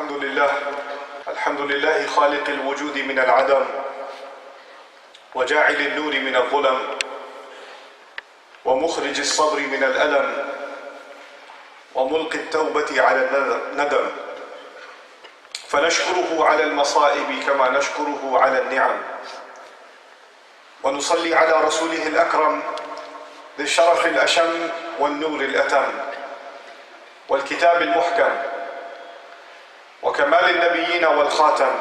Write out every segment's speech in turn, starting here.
الحمد لله خالق الوجود من العدم وجاعل النور من الظلم ومخرج الصبر من الألم وملقي التوبة على الندم، فنشكره على المصائب كما نشكره على النعم، ونصلي على رسوله الأكرم ذي الشرف الأشم والنور الأتم والكتاب المحكم وكمال النبيين والخاتم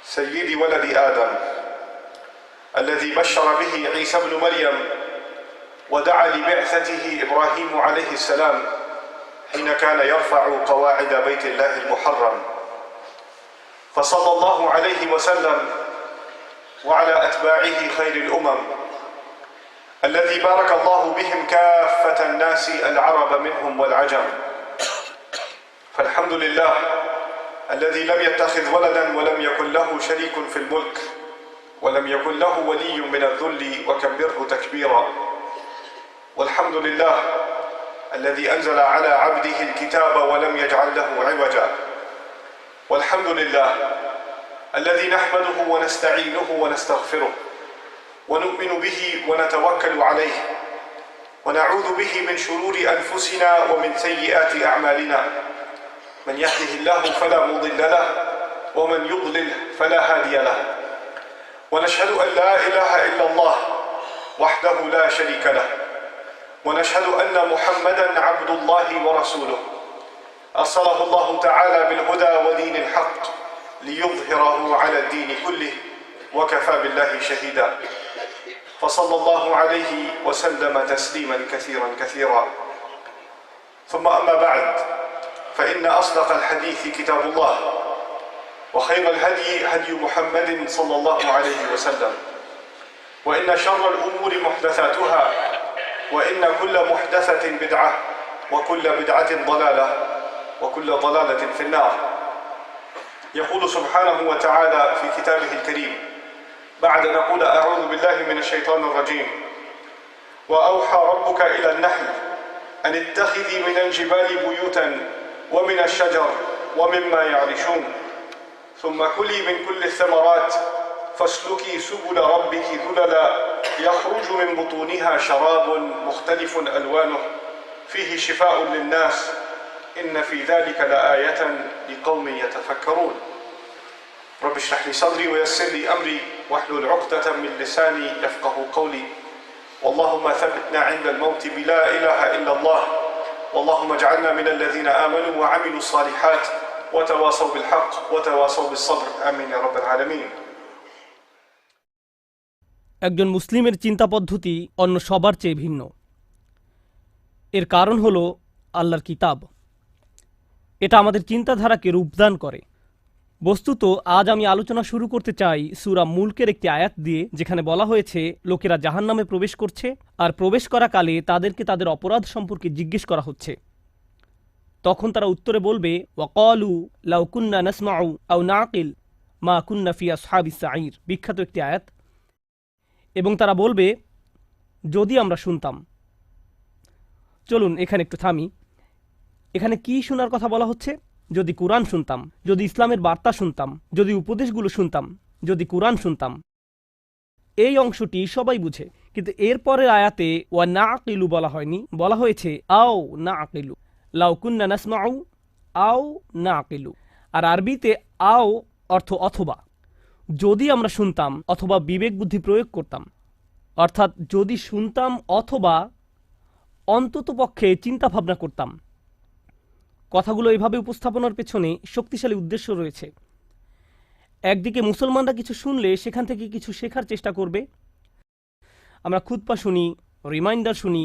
سيد ولد آدم الذي بشر به عيسى ابن مريم ودعا لبعثته إبراهيم عليه السلام حين كان يرفع قواعد بيت الله المحرم، فصلى الله عليه وسلم وعلى أتباعه خير الأمم الذي بارك الله بهم كافة الناس العرب منهم والعجم. فالحمد لله الذي لم يتخذ ولدا ولم يكن له شريك في الملك ولم يكن له ولي من الذل وكبره تكبيرا. والحمد لله الذي أنزل على عبده الكتاب ولم يجعل له عوجا. والحمد لله الذي نحمده ونستعينه ونستغفره ونؤمن به ونتوكل عليه ونعوذ به من شرور أنفسنا ومن سيئات أعمالنا، من يهده الله فلا مضل له ومن يضلل فلا هادي له، ونشهد أن لا إله إلا الله وحده لا شريك له، ونشهد أن محمدا عبد الله ورسوله أرسله الله تعالى بالهدى ودين الحق ليظهره على الدين كله وكفى بالله شهيدا، فصلى الله عليه وسلم تسليما كثيرا كثيرا. ثم أما بعد، فإن أصدق الحديث كتاب الله وخير الهدي هدي محمد صلى الله عليه وسلم، وإن شر الأمور محدثاتها، وإن كل محدثة بدعة وكل بدعة ضلالة وكل ضلالة في النار. يقول سبحانه وتعالى في كتابه الكريم بعد نقول أعوذ بالله من الشيطان الرجيم: وأوحى ربك إلى النحل أن اتخذي من الجبال بيوتا ومن الشجر ومما يعرشون ثم كلي من كل الثمرات فاسلكي سبل ربك ذللا يخرج من بطونها شراب مختلف ألوانه فيه شفاء للناس إن في ذلك لآية لقوم يتفكرون. رب اشرح لي صدري ويسر لي أمري واحلل عقدة من لساني يفقه قولي. واللهم ثبتنا عند الموت بلا إله إلا الله، واللهم اجعلنا من الذين آمنوا وعملوا الصالحات وتواصوا بالحق وتواصوا بالصبر آمين يا رب العالمين। একজন মুসলিমের চিন্তা পদ্ধতি অন্য সবার চেয়ে ভিন্ন। এর কারণ হলো আল্লাহর কিতাব। এটা আমাদের চিন্তাধারাকে রূপদান করে। বস্তুত আজ আমি আলোচনা শুরু করতে চাই সূরা মুলকের একটি আয়াত দিয়ে, যেখানে বলা হয়েছে লোকেরা জাহান্নামে প্রবেশ করছে আর প্রবেশ করাকালে তাদেরকে তাদের অপরাধ সম্পর্কে জিজ্ঞেস করা হচ্ছে। তখন তারা উত্তরে বলবে ওয়াকালু লাউ কুন্না নাসমাউ আও নাকিল মা কুন্না ফি আসহাবিস সাঈর, বিখ্যাত একটি আয়াত। এবং তারা বলবে যদি আমরা শুনতাম। চলুন এখানে একটু থামি। এখানে কি শোনার কথা বলা হচ্ছে? যদি কুরআন শুনতাম, যদি ইসলামের বার্তা শুনতাম, যদি উপদেশগুলো শুনতাম, যদি কুরআন শুনতাম। এই অংশটি সবাই বুঝে, কিন্তু এরপরের আয়াতে ওয়া নাকিলু বলা হয়নি, বলা হয়েছে আও নাকিলু, লাউ কুন্না নাসমাউ আও নাকিলু। আর আরবিতে আও অর্থ অথবা, যদি আমরা শুনতাম অথবা বিবেক বুদ্ধি প্রয়োগ করতাম, অর্থাৎ যদি শুনতাম অথবা অন্ততপক্ষে চিন্তা ভাবনা করতাম। কথাগুলো এভাবে উপস্থাপনার পেছনে শক্তিশালী উদ্দেশ্য রয়েছে। একদিকে মুসলমানরা কিছু শুনলে সেখান থেকে কিছু শেখার চেষ্টা করবে। আমরা খুতবা শুনি, রিমাইন্ডার শুনি,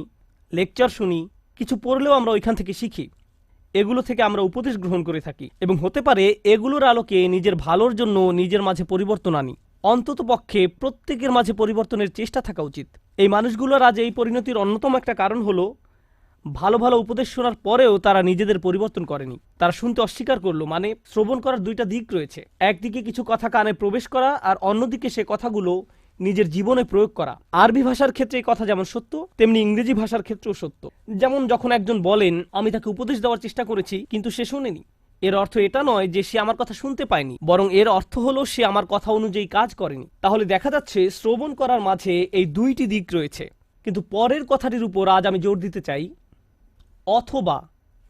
লেকচার শুনি, কিছু পড়লেও আমরা ওইখান থেকে শিখি। এগুলো থেকে আমরা উপদেশ গ্রহণ করে থাকি এবং হতে পারে এগুলোর আলোকে নিজের ভালোর জন্য নিজের মাঝে পরিবর্তন আনি। অন্তত পক্ষে প্রত্যেকের মাঝে পরিবর্তনের চেষ্টা থাকা উচিত। এই মানুষগুলোর আজ এই পরিণতির অন্যতম একটা কারণ হলো ভালো ভালো উপদেশ শোনার পরেও তারা নিজেদের পরিবর্তন করেনি। তারা শুনতে অস্বীকার করলো। মানে শ্রবণ করার দুইটা দিক রয়েছে, একদিকে কিছু কথা কানে প্রবেশ করা আর অন্যদিকে সে কথাগুলো নিজের জীবনে প্রয়োগ করা। আরবি ভাষার ক্ষেত্রে এই কথা যেমন সত্য, তেমনি ইংরেজি ভাষার ক্ষেত্রেও সত্য। যেমন যখন একজন বলেন আমি তাকে উপদেশ দেওয়ার চেষ্টা করেছি কিন্তু সে শোনেনি, এর অর্থ এটা নয় যে সে আমার কথা শুনতে পায়নি, বরং এর অর্থ হলো সে আমার কথা অনুযায়ী কাজ করেনি। তাহলে দেখা যাচ্ছে শ্রবণ করার মাঝে এই দুইটি দিক রয়েছে। কিন্তু পরের কথাটির উপর আজ আমি জোর দিতে চাই, অথবা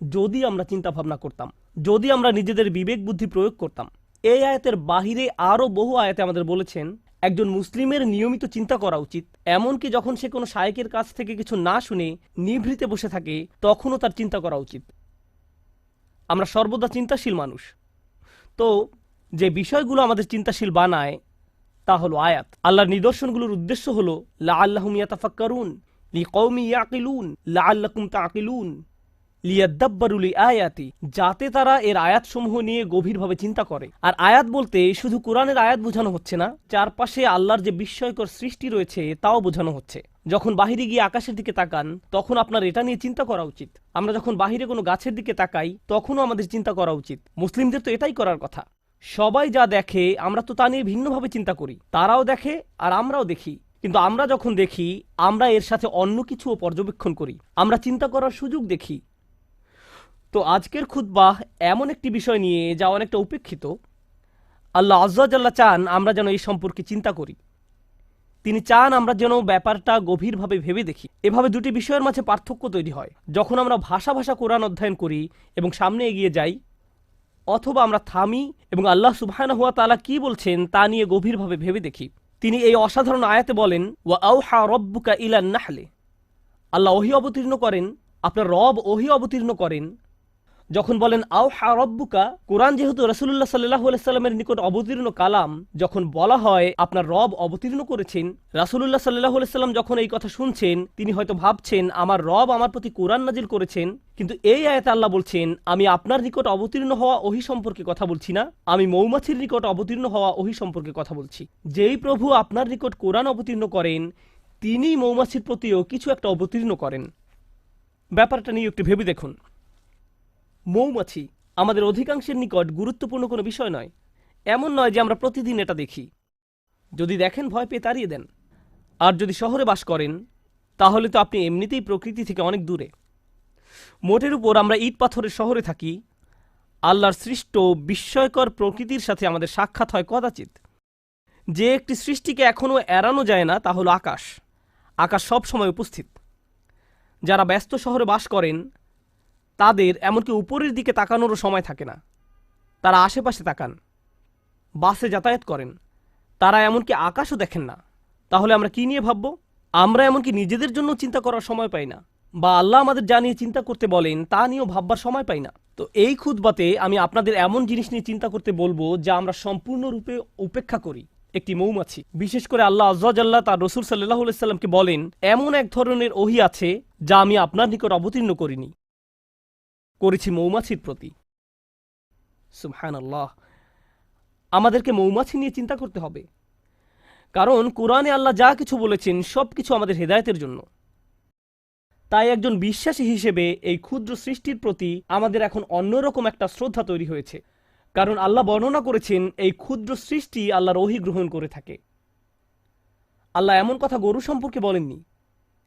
যদি আমরা চিন্তা ভাবনা করতাম, যদি আমরা নিজেদের বিবেক বুদ্ধি প্রয়োগ করতাম। এই আয়াতের বাহিরে আরও বহু আয়াতে আমাদের বলেছেন একজন মুসলিমের নিয়মিত চিন্তা করা উচিত, এমনকি যখন সে কোনো শায়েকের কাছ থেকে কিছু না শুনে নিভৃতে বসে থাকে তখনও তার চিন্তা করা উচিত। আমরা সর্বদা চিন্তাশীল মানুষ, তো যে বিষয়গুলো আমাদের চিন্তাশীল বানায় তা হলো আয়াত। আল্লাহর নিদর্শনগুলোর উদ্দেশ্য হলো লাআল্লাহুম ইয়াতাফাক্কারুন লিকওমি ইয়াকিলুন লাআল্লাকুম তাকিলুন লিয়াদাব্বারু লিআয়াতি, যাতে তারা এর আয়াতসমূহ নিয়ে গভীরভাবে চিন্তা করে। আর আয়াত বলতে শুধু কোরআনের আয়াত বোঝানো হচ্ছে না, চারপাশে আল্লাহর যে বিস্ময়কর সৃষ্টি রয়েছে তাও বোঝানো হচ্ছে। যখন বাহিরে গিয়ে আকাশের দিকে তাকান তখন আপনার এটা নিয়ে চিন্তা করা উচিত। আমরা যখন বাহিরে কোনো গাছের দিকে তাকাই তখনও আমাদের চিন্তা করা উচিত। মুসলিমদের তো এটাই করার কথা। সবাই যা দেখে আমরা তো তা নিয়ে ভিন্নভাবে চিন্তা করি, তারাও দেখে আর আমরাও দেখি। কিন্তু আমরা যখন দেখি আমরা এর সাথে অন্য কিছুও পর্যবেক্ষণ করি, আমরা চিন্তা করার সুযোগ দেখি। তো আজকের খুতবাহ এমন একটি বিষয় নিয়ে যা অনেকটা উপেক্ষিত। আল্লাহ আজ্জা জাল্লা চান আমরা যেন এই সম্পর্কে চিন্তা করি। তিনি চান আমরা যেন ব্যাপারটা গভীরভাবে ভেবে দেখি। এভাবে দুটি বিষয়ের মাঝে পার্থক্য তৈরি হয়, যখন আমরা ভাষা কোরআন অধ্যয়ন করি এবং সামনে এগিয়ে যাই, অথবা আমরা থামি এবং আল্লাহ সুবহানাহু ওয়া তাআলা কি বলছেন তা নিয়ে গভীরভাবে ভেবে দেখি। তিনি এই অসাধারণ আয়াতে বলেন, ওয়া আওহা রব্বুকা ইলান নাহলে, আল্লাহ ওহী অবতীর্ণ করেন, আপনার রব ওহী অবতীর্ণ করেন। যখন বলেন আওহা রব্বুকা, কোরআন যেহেতু রাসূলুল্লাহ সাল্লাল্লাহু আলাইহি সাল্লামের নিকট অবতীর্ণ কালাম, যখন বলা হয় আপনার রব অবতীর্ণ করেছেন, রাসূলুল্লাহ সাল্লাল্লাহু আলাইহি সাল্লাম যখন এই কথা শুনছেন তিনি হয়তো ভাবছেন আমার রব আমার প্রতি কোরআন নাজিল করেছেন। কিন্তু এই আয়াতে আল্লাহ বলছেন আমি আপনার নিকট অবতীর্ণ হওয়া ওহী সম্পর্কে কথা বলছি না, আমি মৌমাছির নিকট অবতীর্ণ হওয়া ওহী সম্পর্কে কথা বলছি। যেই প্রভু আপনার নিকট কোরআন অবতীর্ণ করেন তিনি মৌমাছির প্রতিও কিছু একটা অবতীর্ণ করেন। ব্যাপারটা নিয়ে একটু ভেবে দেখুন। মৌমাছি আমাদের অধিকাংশের নিকট গুরুত্বপূর্ণ কোনো বিষয় নয়। এমন নয় যে আমরা প্রতিদিন এটা দেখি। যদি দেখেন ভয় পেয়ে তাড়িয়ে দেন। আর যদি শহরে বাস করেন তাহলে তো আপনি এমনিতেই প্রকৃতি থেকে অনেক দূরে। মোটের উপর আমরা ইট পাথরের শহরে থাকি। আল্লাহর সৃষ্ট বিস্ময়কর প্রকৃতির সাথে আমাদের সাক্ষাৎ হয় কদাচিৎ। যে একটি সৃষ্টিকে এখনও এড়ানো যায় না তা হলো আকাশ। আকাশ সব সময় উপস্থিত। যারা ব্যস্ত শহরে বাস করেন তাদের এমনকি উপরের দিকে তাকানোরও সময় থাকে না। তারা আশেপাশে তাকান, বাসে যাতায়াত করেন, তারা এমনকি আকাশও দেখেন না। তাহলে আমরা কি নিয়ে ভাবব? আমরা এমনকি নিজেদের জন্য চিন্তা করার সময় পাই না, বা আল্লাহ আমাদের যা নিয়ে চিন্তা করতে বলেন তা নিয়েও ভাববার সময় পাই না। তো এই খুতবাতে আমি আপনাদের এমন জিনিস নিয়ে চিন্তা করতে বলবো যা আমরা সম্পূর্ণরূপে উপেক্ষা করি। একটি মৌমাছি, বিশেষ করে আল্লাহ আজ্জা জাল্লা তার রাসূল সাল্লাল্লাহু আলাইহি সাল্লামকে বলেন এমন এক ধরনের ওহী আছে যা আমি আপনার নিকট অবতীর্ণ করেছি মৌমাছির প্রতি। সুবহানাল্লাহ। আমাদেরকে মৌমাছি নিয়ে চিন্তা করতে হবে, কারণ কোরআনে আল্লাহ যা কিছু বলেছেন সব কিছু আমাদের হেদায়েতের জন্য। তাই একজন বিশ্বাসী হিসেবে এই ক্ষুদ্র সৃষ্টির প্রতি আমাদের এখন অন্যরকম একটা শ্রদ্ধা তৈরি হয়েছে, কারণ আল্লাহ বর্ণনা করেছেন এই ক্ষুদ্র সৃষ্টি আল্লাহর ওহী গ্রহণ করে থাকে। আল্লাহ এমন কথা গরু সম্পর্কে বলেননি,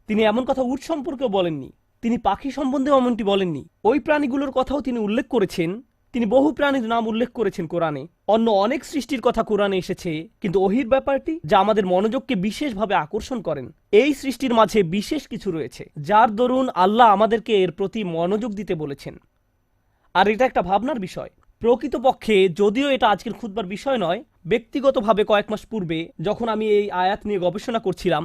তিনি এমন কথা উট সম্পর্কেও বলেননি, তিনি পাখি সম্বন্ধেও এমনটি বলেননি। ওই প্রাণীগুলোর কথাও তিনি উল্লেখ করেছেন। তিনি বহু প্রাণীর নাম উল্লেখ করেছেন কোরআনে। অন্য অনেক সৃষ্টির কথা কোরআনে এসেছে, কিন্তু ওহীর ব্যাপারটি যা আমাদের মনোযোগকে বিশেষভাবে আকর্ষণ করেন, এই সৃষ্টির মাঝে বিশেষ কিছু রয়েছে যার দরুন আল্লাহ আমাদেরকে এর প্রতি মনোযোগ দিতে বলেছেন। আর এটা একটা ভাবনার বিষয়। প্রকৃতপক্ষে যদিও এটা আজকের খুতবার বিষয় নয়, ব্যক্তিগতভাবে কয়েক মাস পূর্বে যখন আমি এই আয়াত নিয়ে গবেষণা করছিলাম,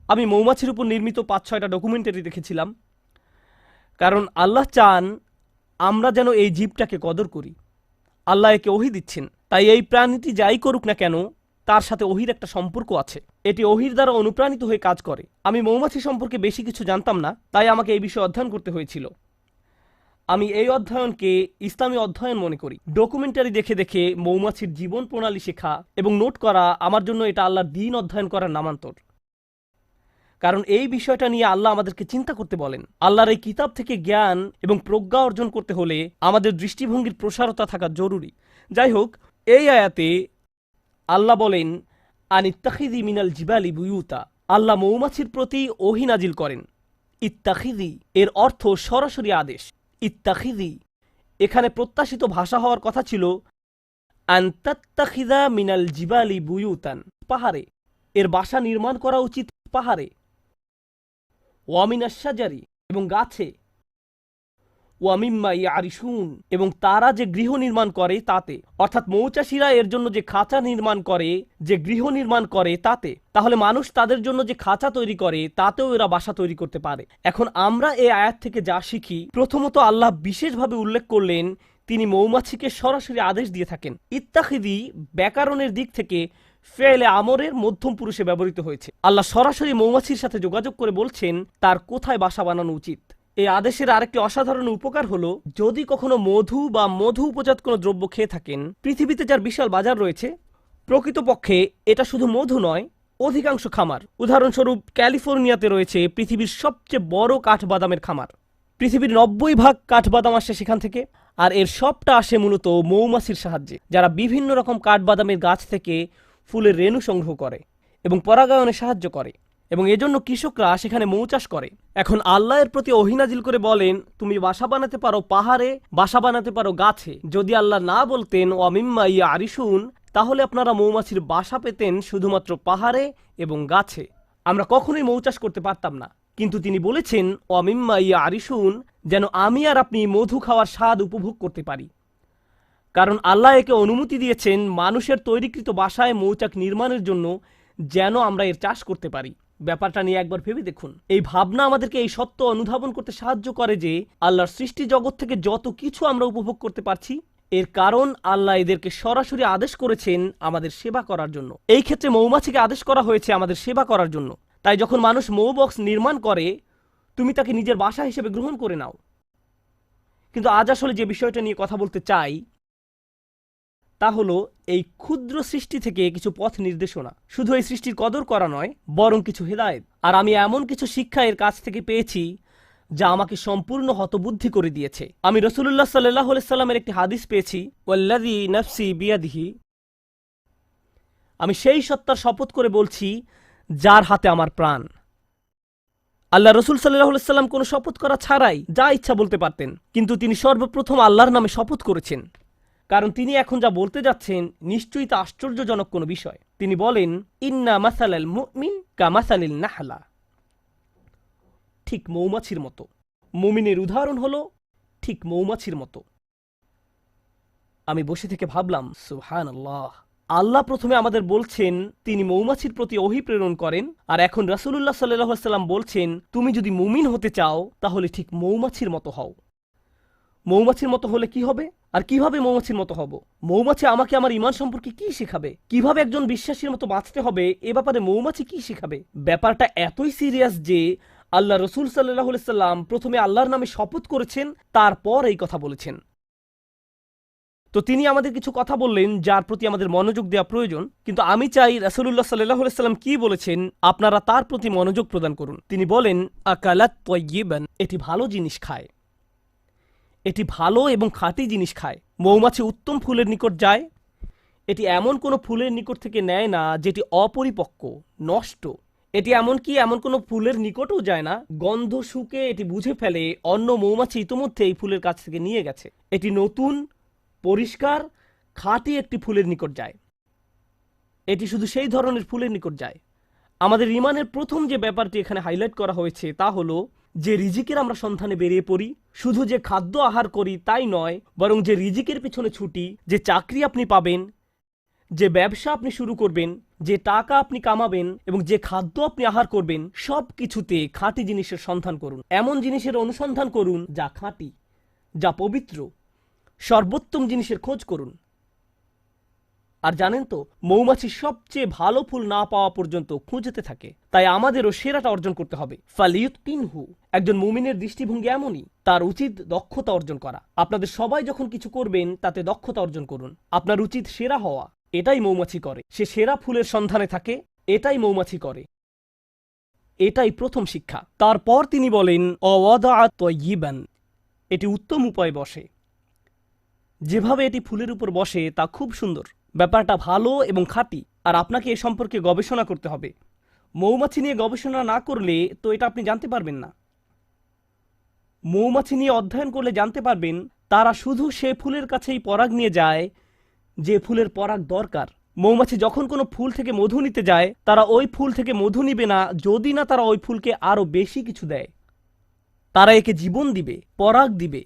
আমি মৌমাছির উপর নির্মিত 5-6টা ডকুমেন্টারি দেখেছিলাম। কারণ আল্লাহ চান আমরা যেন এই জীবটাকে কদর করি। আল্লাহ একে ওহী দিচ্ছেন, তাই এই প্রাণীটি যাই করুক না কেন তার সাথে ওহীর একটা সম্পর্ক আছে। এটি ওহীর দ্বারা অনুপ্রাণিত হয়ে কাজ করে। আমি মৌমাছি সম্পর্কে বেশি কিছু জানতাম না, তাই আমাকে এই বিষয়ে অধ্যয়ন করতে হয়েছিল। আমি এই অধ্যয়নকে ইসলামী অধ্যয়ন মনে করি। ডকুমেন্টারি দেখে দেখে মৌমাছির জীবন প্রণালী শেখা এবং নোট করা আমার জন্য এটা আল্লাহর দ্বীন অধ্যয়ন করার নামান্তর। কারণ এই বিষয়টা নিয়ে আল্লাহ আমাদেরকে চিন্তা করতে বলেন। আল্লাহর এই কিতাব থেকে জ্ঞান এবং প্রজ্ঞা অর্জন করতে হলে আমাদের দৃষ্টিভঙ্গির প্রসারতা থাকা জরুরি। যাই হোক, এই আয়াতে আল্লাহ বলেন আনিত্তাখিযি মিনাল জিবালি বুয়ুতা। আল্লাহ মৌমাছির প্রতি ওহী নাজিল করেন। ইত্তাখিযি এর অর্থ সরাসরি আদেশ। ইত্তাখিযি এখানে প্রত্যাশিত ভাষা হওয়ার কথা ছিল আনতাত্তাখিযা মিনাল জিবালি বুয়ুতান, পাহাড়ে। এর বাসা নির্মাণ করা উচিত পাহাড়ে। ওয়ামিনাশ শাজারি, এবং গাছে। ওয়ামিম্মা ইয়ারিশুন, এবং তারা যে গৃহ নির্মাণ করে তাতে। অর্থাৎ মৌচাষীরা এর জন্য যে খাঁচা নির্মাণ করে, যে গৃহ নির্মাণ করে তাতে। তাহলে মানুষ তাদের জন্য যে খাঁচা তৈরি করে তাতেও এরা বাসা তৈরি করতে পারে। এখন আমরা এই আয়াত থেকে যা শিখি, প্রথমত আল্লাহ বিশেষভাবে উল্লেখ করলেন তিনি মৌমাছিকে সরাসরি আদেশ দিয়ে থাকেন। ইত্তাখিদি ব্যাকরণের দিক থেকে ফেলে আমরের মধ্যম পুরুষে ব্যবহৃত হয়েছে। আল্লাহ সরাসরি মৌমাছির সাথে যোগাযোগ করে বলছেন তার কোথায় বাসা বানানো উচিত। এই আদেশের আরেকটি অসাধারণ উপকার হলো, যদি কখনো মধু বা মধু উপজাত কোনো দ্রব্য খেয়ে থাকেন, পৃথিবীতে যার বিশাল বাজার রয়েছে, প্রকৃতপক্ষে এটা শুধু মধু নয়, অধিকাংশ খামার, উদাহরণস্বরূপ ক্যালিফোর্নিয়াতে রয়েছে পৃথিবীর সবচেয়ে বড় কাঠবাদামের খামার। পৃথিবীর 90% কাঠবাদাম আসে সেখান থেকে, আর এর সবটা আসে মূলত মৌমাছির সাহায্যে, যারা বিভিন্ন রকম কাঠবাদামের গাছ থেকে ফুলের রেণু সংগ্রহ করে এবং পরাগায়নে সাহায্য করে, এবং এজন্য কৃষকরা সেখানে মৌ চাষ করে। এখন আল্লাহর প্রতি ওহী নাজিল করে বলেন তুমি বাসা বানাতে পারো পাহাড়ে, বাসা বানাতে পারো গাছে। যদি আল্লাহ না বলতেন ওয়ামিম্মা ইয়ারিশুন, তাহলে আপনারা মৌমাছির বাসা পেতেন শুধুমাত্র পাহাড়ে এবং গাছে। আমরা কখনোই মৌ চাষ করতে পারতাম না। কিন্তু তিনি বলেছেন ওয়ামিম্মা ইয়ারিশুন, যেন আমি আর আপনি মধু খাওয়ার স্বাদ উপভোগ করতে পারি। কারণ আল্লাহ একে অনুমতি দিয়েছেন মানুষের তৈরিকৃত বাসায় মৌচাক নির্মাণের জন্য, যেন আমরা এর চাষ করতে পারি। ব্যাপারটা নিয়ে একবার ভেবে দেখুন। এই ভাবনা আমাদেরকে এই সত্য অনুধাবন করতে সাহায্য করে যে আল্লাহর সৃষ্টি জগৎ থেকে যত কিছু আমরা উপভোগ করতে পারছি, এর কারণ আল্লাহ এদেরকে সরাসরি আদেশ করেছেন আমাদের সেবা করার জন্য। এই ক্ষেত্রে মৌমাছিকে আদেশ করা হয়েছে আমাদের সেবা করার জন্য। তাই যখন মানুষ মৌ বক্স নির্মাণ করে, তুমি তাকে নিজের বাসা হিসেবে গ্রহণ করে নাও। কিন্তু আজ আসলে যে বিষয়টা নিয়ে কথা বলতে চাই তা হলো এই ক্ষুদ্র সৃষ্টি থেকে কিছু পথ নির্দেশনা। শুধু এই সৃষ্টির কদর করা নয়, বরং কিছু হেদায়েত। আর আমি এমন কিছু শিক্ষা এর কাছ থেকে পেয়েছি যা আমাকে সম্পূর্ণ হতবুদ্ধি করে দিয়েছে। আমি রাসূলুল্লাহ সাল্লাল্লাহু আলাইহি সাল্লামের একটি হাদিস পেয়েছি, ওয়াল্লাযী নাফসি বিয়াদিহি, আমি সেই সত্তার শপথ করে বলছি যার হাতে আমার প্রাণ। আল্লাহ রসুল সাল্লাল্লাহু আলাইহি সাল্লাম কোনো শপথ করা ছাড়াই যা ইচ্ছা বলতে পারতেন, কিন্তু তিনি সর্বপ্রথম আল্লাহর নামে শপথ করেছেন, কারণ তিনি এখন যা বলতে যাচ্ছেন নিশ্চয়ই তা আশ্চর্যজনক কোনো বিষয়। তিনি বলেন ইন্না মাসালাল মুমিন কামাসালিল নাহলা, ঠিক মৌমাছির মতো। মুমিনের উদাহরণ হলো ঠিক মৌমাছির মতো। আমি বসে থেকে ভাবলাম সুবহানাল্লাহ, আল্লাহ প্রথমে আমাদের বলছেন তিনি মৌমাছির প্রতি ওহী প্রেরণ করেন, আর এখন রাসূলুল্লাহ সাল্লাল্লাহু আলাইহি সাল্লাম বলছেন তুমি যদি মুমিন হতে চাও তাহলে ঠিক মৌমাছির মতো হও। মৌমাছির মতো হলে কি হবে, আর কিভাবে মৌমাছির মতো হব? মৌমাছি আমাকে আমার ঈমান সম্পর্কে কি শেখাবে? কিভাবে একজন বিশ্বাসীর মতো বাঁচতে হবে এ ব্যাপারে মৌমাছি কি শেখাবে? ব্যাপারটা এতই সিরিয়াস যে আল্লাহ রসুল সাল্লাল্লাহু আলাইহি সাল্লাম প্রথমে আল্লাহর নামে শপথ করেছেন, তারপর এই কথা বলেছেন। তো তিনি আমাদের কিছু কথা বললেন যার প্রতি আমাদের মনোযোগ দেওয়া প্রয়োজন। কিন্তু আমি চাই রাসূলুল্লাহ সাল্লাল্লাহু আলাইহি সাল্লাম কি বলেছেন আপনারা তার প্রতি মনোযোগ প্রদান করুন। তিনি বলেন আকালাত তাইয়িবান, এটি ভালো জিনিস খায়, এটি ভালো এবং খাঁটি জিনিস খায়। মৌমাছি উত্তম ফুলের নিকট যায়, এটি এমন কোনো ফুলের নিকট থেকে নেয় না যেটি অপরিপক্ক, নষ্ট। এটি এমনকি এমন কোনো ফুলের নিকটও যায় না, গন্ধ শুকে এটি বুঝে ফেলে অন্য মৌমাছি ইতোমধ্যে এই ফুলের কাছ থেকে নিয়ে গেছে। এটি নতুন, পরিষ্কার, খাঁটি একটি ফুলের নিকট যায়। এটি শুধু সেই ধরনের ফুলের নিকট যায়। আমাদের ঈমানের প্রথম যে ব্যাপারটি এখানে হাইলাইট করা হয়েছে তা হলো যে রিজিকের আমরা সন্ধানে বেরিয়ে পড়ি, শুধু যে খাদ্য আহার করি তাই নয়, বরং যে রিজিকের পিছনে ছুটি, যে চাকরি আপনি পাবেন, যে ব্যবসা আপনি শুরু করবেন, যে টাকা আপনি কামাবেন এবং যে খাদ্য আপনি আহার করবেন, সব কিছুতে খাঁটি জিনিসের সন্ধান করুন। এমন জিনিসের অনুসন্ধান করুন যা খাঁটি, যা পবিত্র। সর্বোত্তম জিনিসের খোঁজ করুন। আর জানেন তো, মৌমাছি সবচেয়ে ভালো ফুল না পাওয়া পর্যন্ত খুঁজতে থাকে। তাই আমাদেরও সেরাটা অর্জন করতে হবে। ফালিয়ুতকিনহু, একজন মুমিনের দৃষ্টিভঙ্গি এমনই, তার উচিত দক্ষতা অর্জন করা। আপনাদের সবাই যখন কিছু করবেন তাতে দক্ষতা অর্জন করুন। আপনার উচিত সেরা হওয়া, এটাই মৌমাছি করে। সে সেরা ফুলের সন্ধানে থাকে, এটাই মৌমাছি করে। এটাই প্রথম শিক্ষা। তারপর তিনি বলেন অওয়াদাআ তাইয়িবান, এটি উত্তম উপায়ে বসে। যেভাবে এটি ফুলের উপর বসে তা খুব সুন্দর। ব্যাপারটা ভালো এবং খাঁটি। আর আপনাকে এ সম্পর্কে গবেষণা করতে হবে। মৌমাছি নিয়ে গবেষণা না করলে তো এটা আপনি জানতে পারবেন না। মৌমাছি নিয়ে অধ্যয়ন করলে জানতে পারবেন তারা শুধু সে ফুলের কাছেই পরাগ নিয়ে যায় যে ফুলের পরাগ দরকার। মৌমাছি যখন কোনো ফুল থেকে মধু নিতে যায়, তারা ওই ফুল থেকে মধু নিবে না যদি না তারা ওই ফুলকে আরো বেশি কিছু দেয়। তারা একে জীবন দিবে, পরাগ দিবে।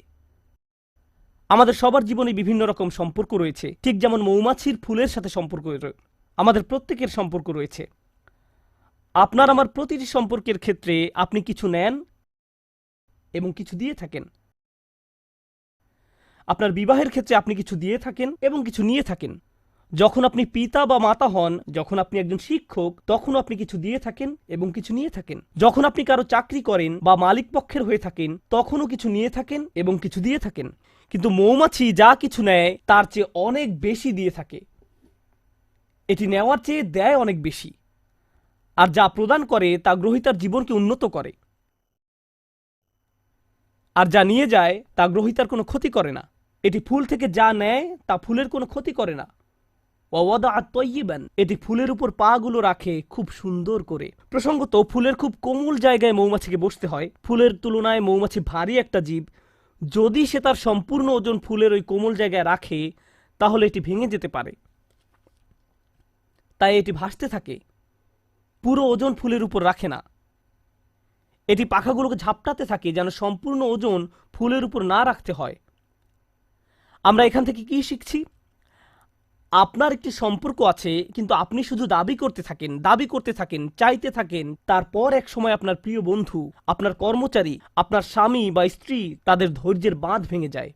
আমাদের সবার জীবনে বিভিন্ন রকম সম্পর্ক রয়েছে, ঠিক যেমন মৌমাছির ফুলের সাথে সম্পর্ক আমাদের প্রত্যেকের সম্পর্ক রয়েছে। আপনার আমার প্রতিটি সম্পর্কের ক্ষেত্রে আপনি কিছু নেন এবং কিছু দিয়ে থাকেন। আপনার বিবাহের ক্ষেত্রে আপনি কিছু দিয়ে থাকেন এবং কিছু নিয়ে থাকেন। যখন আপনি পিতা বা মাতা হন, যখন আপনি একজন শিক্ষক, তখন আপনি কিছু দিয়ে থাকেন এবং কিছু নিয়ে থাকেন। যখন আপনি কারো চাকরি করেন বা মালিক পক্ষের হয়ে থাকেন, তখনও কিছু নিয়ে থাকেন এবং কিছু দিয়ে থাকেন। কিন্তু মৌমাছি যা কিছু নেয় তার চেয়ে অনেক বেশি দিয়ে থাকে। এটি নেওয়ার চেয়ে দেয় অনেক বেশি, আর যা প্রদান করে তা গ্রহীতার জীবনকে উন্নত করে, আর যা নিয়ে যায় তা গ্রহীতার কোনো ক্ষতি করে না। এটি ফুল থেকে যা নেয় তা ফুলের কোনো ক্ষতি করে না। এটি ফুলের উপর পা গুলো রাখে খুব সুন্দর করে। প্রসঙ্গত, ফুলের খুব কোমল জায়গায় মৌমাছিকে বসতে হয়। ফুলের তুলনায় মৌমাছি ভারী একটা জীব। যদি সে তার সম্পূর্ণ ওজন ফুলের ওই কোমল জায়গায় রাখে, তাহলে এটি ভেঙে যেতে পারে। তাই এটি ভাসতে থাকে, পুরো ওজন ফুলের উপর রাখে না। এটি পাখাগুলোকে ঝাপটাতে থাকে যেন সম্পূর্ণ ওজন ফুলের উপর না রাখতে হয়। আমরা এখান থেকে কি শিখছি? আপনার একটি সম্পর্ক আছে, কিন্তু আপনি শুধু দাবি করতে থাকেন, চাইতে থাকেন। তারপর এক সময় আপনার প্রিয় বন্ধু, আপনার কর্মচারী, আপনার স্বামী বা স্ত্রী, তাদের ধৈর্যের বাঁধ ভেঙে যায়।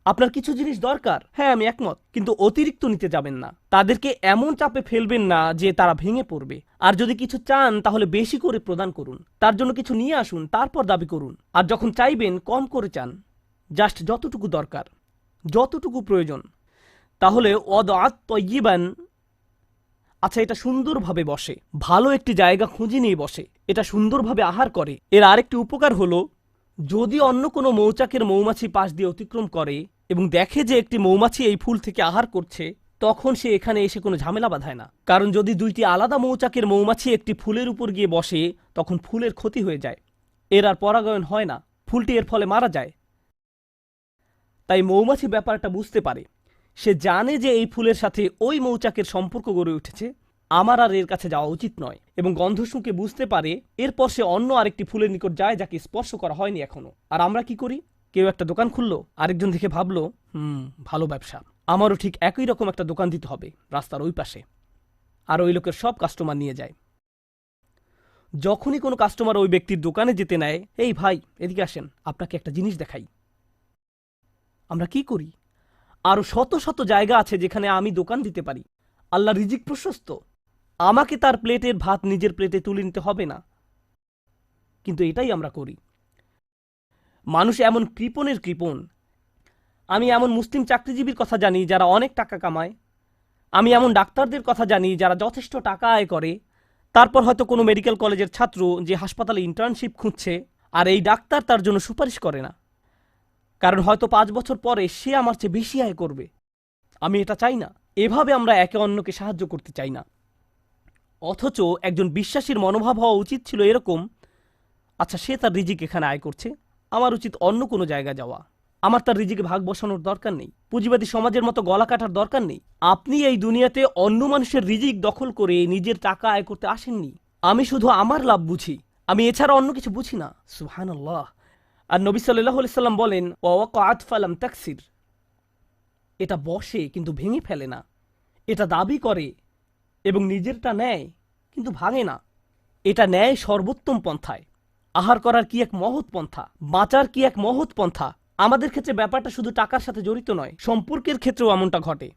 আপনার কিছু জিনিস দরকার, হ্যাঁ আমি একমত, কিন্তু অতিরিক্ত নিতে যাবেন না। তাদেরকে এমন চাপে ফেলবেন না যে তারা ভেঙে পড়বে। আর যদি কিছু চান তাহলে বেশি করে প্রদান করুন। তার জন্য কিছু নিয়ে আসুন, তারপর দাবি করুন। আর যখন চাইবেন কম করে চান, জাস্ট যতটুকু দরকার, যতটুকু প্রয়োজন। তাহলে আচ্ছা, এটা সুন্দরভাবে বসে, ভালো একটি জায়গা খুঁজে নিয়ে বসে, এটা সুন্দরভাবে আহার করে। এর আরেকটি উপকার হলো, যদি অন্য কোনো মৌচাকের মৌমাছি পাশ দিয়ে অতিক্রম করে এবং দেখে যে একটি মৌমাছি এই ফুল থেকে আহার করছে, তখন সে এখানে এসে কোনো ঝামেলা বাঁধায় না। কারণ যদি দুইটি আলাদা মৌচাকের মৌমাছি একটি ফুলের উপর গিয়ে বসে, তখন ফুলের ক্ষতি হয়ে যায়, এর আর পরাগায়ন হয় না, ফুলটি এর ফলে মারা যায়। তাই মৌমাছি ব্যাপারটা বুঝতে পারে। সে জানে যে এই ফুলের সাথে ওই মৌচাকের সম্পর্ক গড়ে উঠেছে, আমার আর এর কাছে যাওয়া উচিত নয়, এবং গন্ধ শুঁকে বুঝতে পারে। এরপর সে অন্য আরেকটি ফুলের নিকট যায় যাকে স্পর্শ করা হয়নি এখনো। আর আমরা কি করি? কেউ একটা দোকান খুললো, আরেকজন দেখে ভাবলো ভালো ব্যবসা, আমারও ঠিক একই রকম একটা দোকান দিতে হবে রাস্তার ওই পাশে। আর ওই লোকের সব কাস্টমার নিয়ে যায়। যখনই কোনো কাস্টমার ওই ব্যক্তির দোকানে যেতে নেয়, এই ভাই এদিকে আসেন, আপনাকে একটা জিনিস দেখাই। আমরা কি করি? আরো শত শত জায়গা আছে যেখানে আমি দোকান দিতে পারি। আল্লাহ রিজিক প্রশস্ত, আমাকে তার প্লেটের ভাত নিজের প্লেটে তুলে নিতে হবে না। কিন্তু এটাই আমরা করি। মানুষ এমন কৃপণের কৃপণ। আমি এমন মুসলিম চাকরিজীবীর কথা জানি যারা অনেক টাকা কামায়। আমি এমন ডাক্তারদের কথা জানি যারা যথেষ্ট টাকা আয় করে। তারপর হয়তো কোনো মেডিকেল কলেজের ছাত্র যে হাসপাতালে ইন্টার্নশিপ খুঁজছে, আর এই ডাক্তার তার জন্য সুপারিশ করে না, কারণ হয়তো 5 বছর পরে সে আমার চেয়ে বেশি আয় করবে। আমি এটা চাই না। এভাবে আমরা একে অন্যকে সাহায্য করতে চাই না। অথচ একজন বিশ্বাসীর মনোভাব হওয়া উচিত ছিল এরকম, আচ্ছা সে তার রিজিক এখানে আয় করছে, আমার উচিত অন্য কোনো জায়গায় যাওয়া। আমার তার রিজিকে ভাগ বসানোর দরকার নেই, পুঁজিবাদী সমাজের মতো গলা কাটার দরকার নেই। আপনি এই দুনিয়াতে অন্য মানুষের রিজিক দখল করে নিজের টাকা আয় করতে আসেননি। আমি শুধু আমার লাভ বুঝি, আমি এছাড়া অন্য কিছু বুঝি না। সুবহানাল্লাহ। আর নবী সাল্লাল্লাহু আলাইহি সাল্লাম বলেন, ওয়াকাআত ফালাম তাকসির। এটা বসে কিন্তু ভেঙে ফেলে না, এটা দাবি করে এবং নিজেরটা নেয় কিন্তু ভাঙে না। এটা নেয় সর্বোত্তম পন্থায়। আহার করার কি এক মহৎ পন্থা, বাঁচার কি এক মহৎ পন্থা। আমাদের ক্ষেত্রে ব্যাপারটা শুধু টাকার সাথে জড়িত নয়, সম্পর্কের ক্ষেত্রেও এমনটা ঘটে।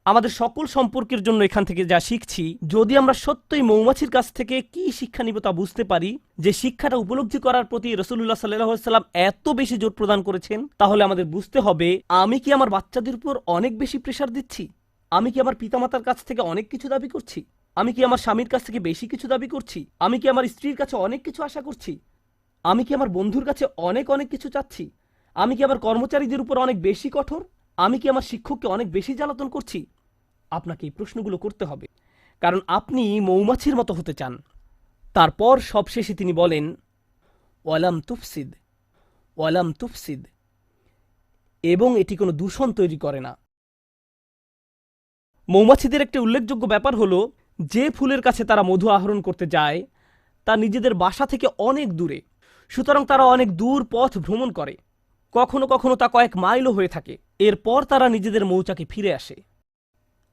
আমাদের সকল সম্পর্কের জন্য এখান থেকে যা শিখছি, যদি আমরা সত্যই মৌমাছির কাছ থেকে কি শিক্ষা নিব তা বুঝতে পারি, যে শিক্ষাটা উপলব্ধি করার প্রতি রাসূলুল্লাহ সাল্লাল্লাহু আলাইহি ওয়াসাল্লাম এত বেশি জোর প্রদান করেছেন, তাহলে আমাদের বুঝতে হবে, আমি কি আমার বাচ্চাদের উপর অনেক বেশি প্রেসার দিচ্ছি? আমি কি আমার পিতামাতার কাছ থেকে অনেক কিছু দাবি করছি? আমি কি আমার স্বামীর কাছ থেকে বেশি কিছু দাবি করছি? আমি কি আমার স্ত্রীর কাছে অনেক কিছু আশা করছি? আমি কি আমার বন্ধুর কাছে অনেক অনেক কিছু চাচ্ছি? আমি কি আমার কর্মচারীদের উপর অনেক বেশি কঠোর? আমি কি আমার শিক্ষককে অনেক বেশি জ্বালাতন করছি? আপনাকে এই প্রশ্নগুলো করতে হবে, কারণ আপনি মৌমাছির মতো হতে চান। তারপর সবশেষে তিনি বলেন, ওয়ালাম তুফসিদ, ওয়ালাম তুফসিদ, এবং এটি কোনো দূষণ তৈরি করে না। মৌমাছিদের একটি উল্লেখযোগ্য ব্যাপার হলো, যে ফুলের কাছে তারা মধু আহরণ করতে যায় তা নিজেদের বাসা থেকে অনেক দূরে, সুতরাং তারা অনেক দূর পথ ভ্রমণ করে, কখনো কখনো তা কয়েক মাইলও হয়ে থাকে। এরপর তারা নিজেদের মৌচাকে ফিরে আসে।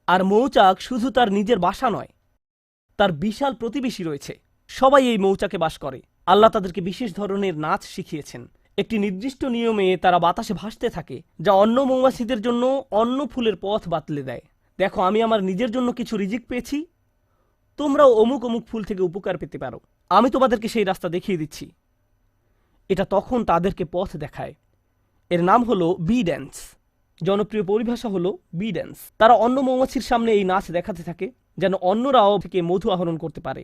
আর মৌচাক শুধু তার নিজের বাসা নয়, তার বিশাল প্রতিবেশী রয়েছে, সবাই এই মৌচাকে বাস করে। আল্লাহ তাদেরকে বিশেষ ধরনের নাচ শিখিয়েছেন। একটি নির্দিষ্ট নিয়মে তারা বাতাসে ভাসতে থাকে, যা অন্য মৌমাছিদের জন্য অন্য ফুলের পথ বাতলে দেয়। দেখো, আমি আমার নিজের জন্য কিছু রিজিক পেয়েছি, তোমরাও অমুক অমুক ফুল থেকে উপকার পেতে পারো। আমি তোমাদেরকে সেই রাস্তা দেখিয়ে দিচ্ছি। এটা তখন তাদেরকে পথ দেখায়। এর নাম হলো বি ড্যান্স। জনপ্রিয় পরিভাষা হলো বি ড্যান্স। তারা অন্য মৌমাছির সামনে এই নাচ দেখাতে থাকে, যেন অন্যরাও থেকে মধু আহরণ করতে পারে,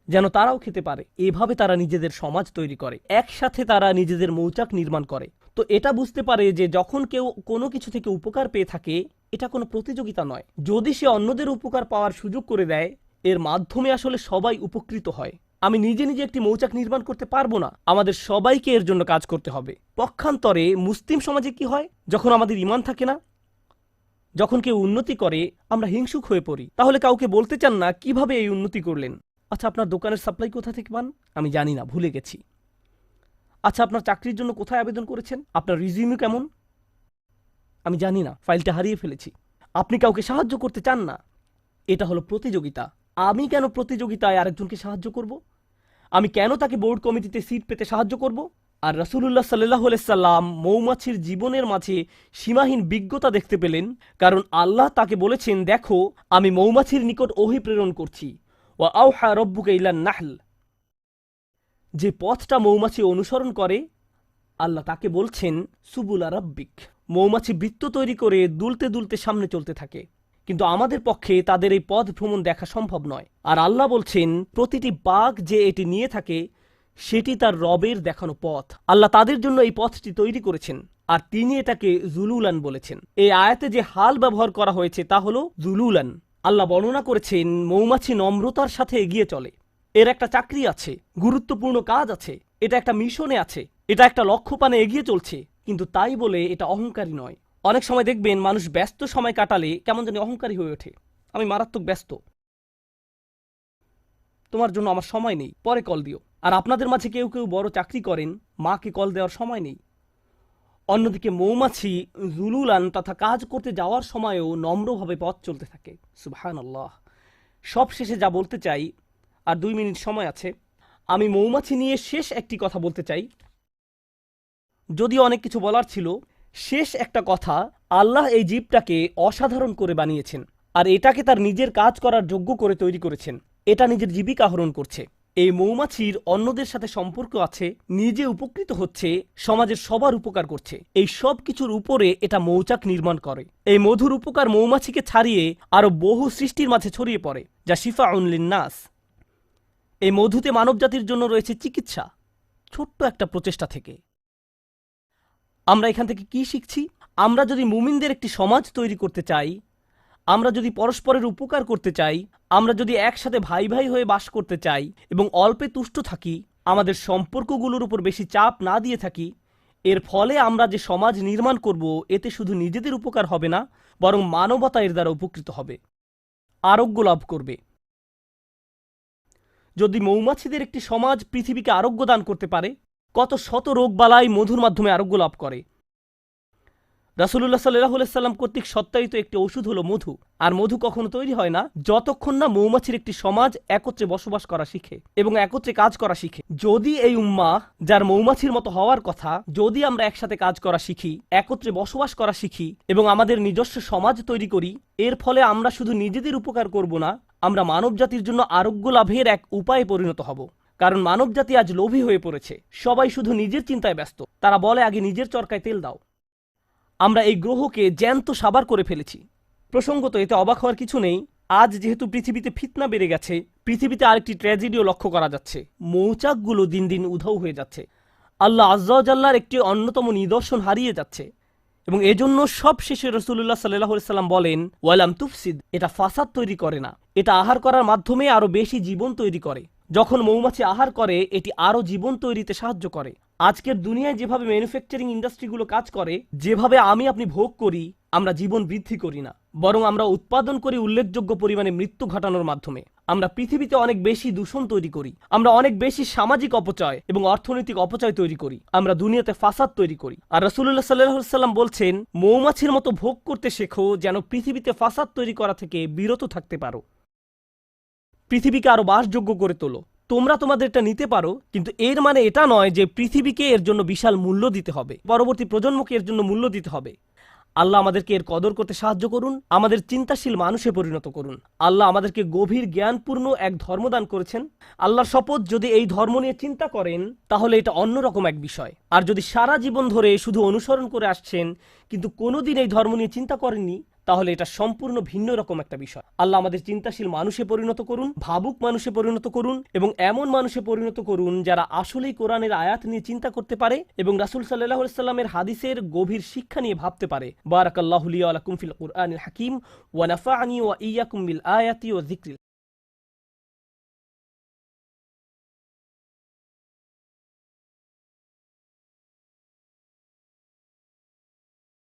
যেন তারাও খেতে পারে। এভাবে তারা নিজেদের সমাজ তৈরি করে, একসাথে তারা নিজেদের মৌচাক নির্মাণ করে। তো এটা বুঝতে পারে যে যখন কেউ কোনো কিছু থেকে উপকার পেয়ে থাকে, এটা কোনো প্রতিযোগিতা নয়। যদি সে অন্যদের উপকার পাওয়ার সুযোগ করে দেয়, এর মাধ্যমে আসলে সবাই উপকৃত হয়। আমি নিজে নিজে একটি মৌচাক নির্মাণ করতে পারবো না, আমাদের সবাইকে এর জন্য কাজ করতে হবে। পক্ষান্তরে মুসলিম সমাজে কি হয়, যখন আমাদের ঈমান থাকে না, যখন কেউ উন্নতি করে আমরা হিংসুক হয়ে পড়ি। তাহলে কাউকে বলতে চান না কিভাবে এই উন্নতি করলেন। আচ্ছা, আপনার দোকানের সাপ্লাই কোথা থেকে পান? আমি জানি না, ভুলে গেছি। আচ্ছা, আপনার চাকরির জন্য কোথায় আবেদন করেছেন? আপনার রিজিউমি কেমন? আমি জানি না, ফাইলটা হারিয়ে ফেলেছি। আপনি কাউকে সাহায্য করতে চান না, এটা হলো প্রতিযোগিতা। আমি কেন প্রতিযোগিতায় আরেকজনকে সাহায্য করব? আমি কেন তাকে বোর্ড কমিটিতে সিট পেতে সাহায্য করব? আর রাসূলুল্লাহ সাল্লাল্লাহু আলাইহি সাল্লাম মৌমাছির জীবনের মাঝে সীমাহীন বিজ্ঞতা দেখতে পেলেন, কারণ আল্লাহ তাকে বলেছেন, দেখো আমি মৌমাছির নিকট ওহী প্রেরণ করছি। ওয়া আওহা রাব্বুকা ইলান নাহল। যে পথটা মৌমাছি অনুসরণ করে, আল্লাহ তাকে বলছেন সুবুলা রাব্বিক। মৌমাছি বৃত্ত তৈরি করে দুলতে দুলতে সামনে চলতে থাকে, কিন্তু আমাদের পক্ষে তাদের এই পথ ভ্রমণ দেখা সম্ভব নয়। আর আল্লাহ বলছেন, প্রতিটি বাঘ যে এটি নিয়ে থাকে সেটি তার রবের দেখানো পথ। আল্লাহ তাদের জন্য এই পথটি তৈরি করেছেন, আর তিনি এটাকে জুলুলান বলেছেন। এই আয়াতে যে হাল ব্যবহার করা হয়েছে তা হলো জুলুলান। আল্লাহ বর্ণনা করেছেন, মৌমাছি নম্রতার সাথে এগিয়ে চলে। এর একটা চাকরি আছে, গুরুত্বপূর্ণ কাজ আছে, এটা একটা মিশনে আছে, এটা একটা লক্ষ্যপানে এগিয়ে চলছে, কিন্তু তাই বলে এটা অহংকারী নয়। অনেক সময় দেখবেন মানুষ ব্যস্ত সময় কাটালে কেমন জানি অহংকারী হয়ে ওঠে। আমি মারাত্মক ব্যস্ত, তোমার জন্য আমার সময় নেই, পরে কল দিও। আর আপনাদের মাঝে কেউ কেউ বড় চাকরি করেন, মাকে কল দেওয়ার সময় নেই। অন্যদিকে মৌমাছি জুলুলান তথা কাজ করতে যাওয়ার সময়ও নম্রভাবে পথ চলতে থাকে। সুবহানাল্লাহ। সব শেষে যা বলতে চাই, আর 2 মিনিট সময় আছে, আমি মৌমাছি নিয়ে শেষ একটি কথা বলতে চাই। যদিও অনেক কিছু বলার ছিল, শেষ একটা কথা, আল্লাহ এই জীবটাকে অসাধারণ করে বানিয়েছেন, আর এটাকে তার নিজের কাজ করার যোগ্য করে তৈরি করেছেন। এটা নিজের জীবিকা আহরণ করছে। এই মৌমাছির অন্যদের সাথে সম্পর্ক আছে, নিজে উপকৃত হচ্ছে, সমাজের সবার উপকার করছে। এই সব কিছুর উপরে এটা মৌচাক নির্মাণ করে। এই মধুর উপকার মৌমাছিকে ছাড়িয়ে আরো বহু সৃষ্টির মাঝে ছড়িয়ে পড়ে, যা শিফাউন লিন্নাস। এই মধুতে মানবজাতির জন্য রয়েছে চিকিৎসা, ছোট্ট একটা প্রচেষ্টা থেকে। আমরা এখান থেকে কি শিখছি? আমরা যদি মুমিনদের একটি সমাজ তৈরি করতে চাই, আমরা যদি পরস্পরের উপকার করতে চাই, আমরা যদি একসাথে ভাই ভাই হয়ে বাস করতে চাই এবং অল্পে তুষ্ট থাকি, আমাদের সম্পর্কগুলোর উপর বেশি চাপ না দিয়ে থাকি, এর ফলে আমরা যে সমাজ নির্মাণ করব, এতে শুধু নিজেদের উপকার হবে না, বরং মানবতা এর দ্বারা উপকৃত হবে, আরোগ্য লাভ করবে। যদি মৌমাছিদের একটি সমাজ পৃথিবীকে আরোগ্য দান করতে পারে, কত শত রোগবালাই মধুর মাধ্যমে আরোগ্য লাভ করে। রাসূলুল্লাহ সাল্লাল্লাহু আলাইহি সাল্লাম কর্তৃক সত্যায়িত একটি ওষুধ হলো মধু। আর মধু কখনো তৈরি হয় না যতক্ষণ না মৌমাছির একটি সমাজ একত্রে বসবাস করা শিখে এবং একত্রে কাজ করা শিখে। যদি এই উম্মাহ, যার মৌমাছির মতো হওয়ার কথা, যদি আমরা একসাথে কাজ করা শিখি, একত্রে বসবাস করা শিখি এবং আমাদের নিজস্ব সমাজ তৈরি করি, এর ফলে আমরা শুধু নিজেদের উপকার করব না, আমরা মানবজাতির জন্য আরোগ্য লাভের এক উপায়ে পরিণত হব। কারণ মানবজাতি আজ লোভী হয়ে পড়েছে, সবাই শুধু নিজের চিন্তায় ব্যস্ত। তারা বলে, আগে নিজের চরকায় তেল দাও। আমরা এই গ্রহকে জ্যান্ত সাবার করে ফেলেছি। প্রসঙ্গত, এতে অবাক হওয়ার কিছু নেই। আজ যেহেতু পৃথিবীতে ফিতনা বেড়ে গেছে, পৃথিবীতে আরেকটি ট্র্যাজেডিও লক্ষ্য করা যাচ্ছে। মৌচাকগুলো দিন দিন উধাও হয়ে যাচ্ছে। আল্লাহ আজ্জা ওয়া জাল্লার একটি অন্যতম নিদর্শন হারিয়ে যাচ্ছে, এবং এজন্য সব শেষে রাসূলুল্লাহ সাল্লাল্লাহু আলাইহি সাল্লাম বলেন, ওয়ালাম তুফসিদ, এটা ফাসাদ তৈরি করে না, এটা আহার করার মাধ্যমে আরো বেশি জীবন তৈরি করে। যখন মৌমাছি আহার করে, এটি আরো জীবন তৈরিতে সাহায্য করে। আজকের দুনিয়ায় যেভাবে ম্যানুফ্যাকচারিং ইন্ডাস্ট্রিগুলো কাজ করে, যেভাবে আমি আপনি ভোগ করি, আমরা জীবন বৃদ্ধি করি না, বরং আমরা উৎপাদন করি উল্লেখযোগ্য পরিমাণে মৃত্যু ঘটানোর মাধ্যমে। আমরা পৃথিবীতে অনেক বেশি দূষণ তৈরি করি, আমরা অনেক বেশি সামাজিক অপচয় এবং অর্থনৈতিক অপচয় তৈরি করি, আমরা দুনিয়াতে ফাসাদ তৈরি করি। আর রাসূলুল্লাহ সাল্লাল্লাহু আলাইহি সাল্লাম বলছেন, মৌমাছির মতো ভোগ করতে শেখো যেন পৃথিবীতে ফাসাদ তৈরি করা থেকে বিরত থাকতে পারো। পৃথিবীকে আরো বাসযোগ্য করে তোলো। তোমরা তোমাদেরটা নিতে পারো, কিন্তু এর মানে এটা নয় যে পৃথিবীকে এর জন্য বিশাল মূল্য দিতে হবে, পরবর্তী প্রজন্মকে এর জন্য মূল্য দিতে হবে। আল্লাহ আমাদেরকে এর কদর করতে সাহায্য করুন, আমাদের চিন্তাশীল মানুষে পরিণত করুন। আল্লাহ আমাদেরকে গভীর জ্ঞানপূর্ণ এক ধর্মদান করেছেন। আল্লাহর শপথ, যদি এই ধর্ম নিয়ে চিন্তা করেন তাহলে এটা অন্যরকম এক বিষয়। আর যদি সারা জীবন ধরে শুধু অনুসরণ করে আসছেন কিন্তু কোনোদিন এই ধর্ম নিয়ে চিন্তা করেননি, তাহলে এটা সম্পূর্ণ ভিন্ন রকম একটা বিষয়। আল্লাহ আমাদের চিন্তাশীল মানুষে পরিণত করুন, ভাবুক মানুষে পরিণত করুন, এবং এমন মানুষে পরিণত করুন যারা আসলেই কোরআনের আয়াত নিয়ে চিন্তা করতে পারে এবং রাসূল সাল্লাল্লাহু আলাইহি সাল্লামের হাদিসের গভীর শিক্ষা নিয়ে ভাবতে পারে। বারাকাল্লাহু লি ওয়া লাকুম ফিল কুরআনিল হাকিম ওয়া নাফা'নি ওয়া ইয়্যাকুম বিল আয়াতি ওয়া যিকরিল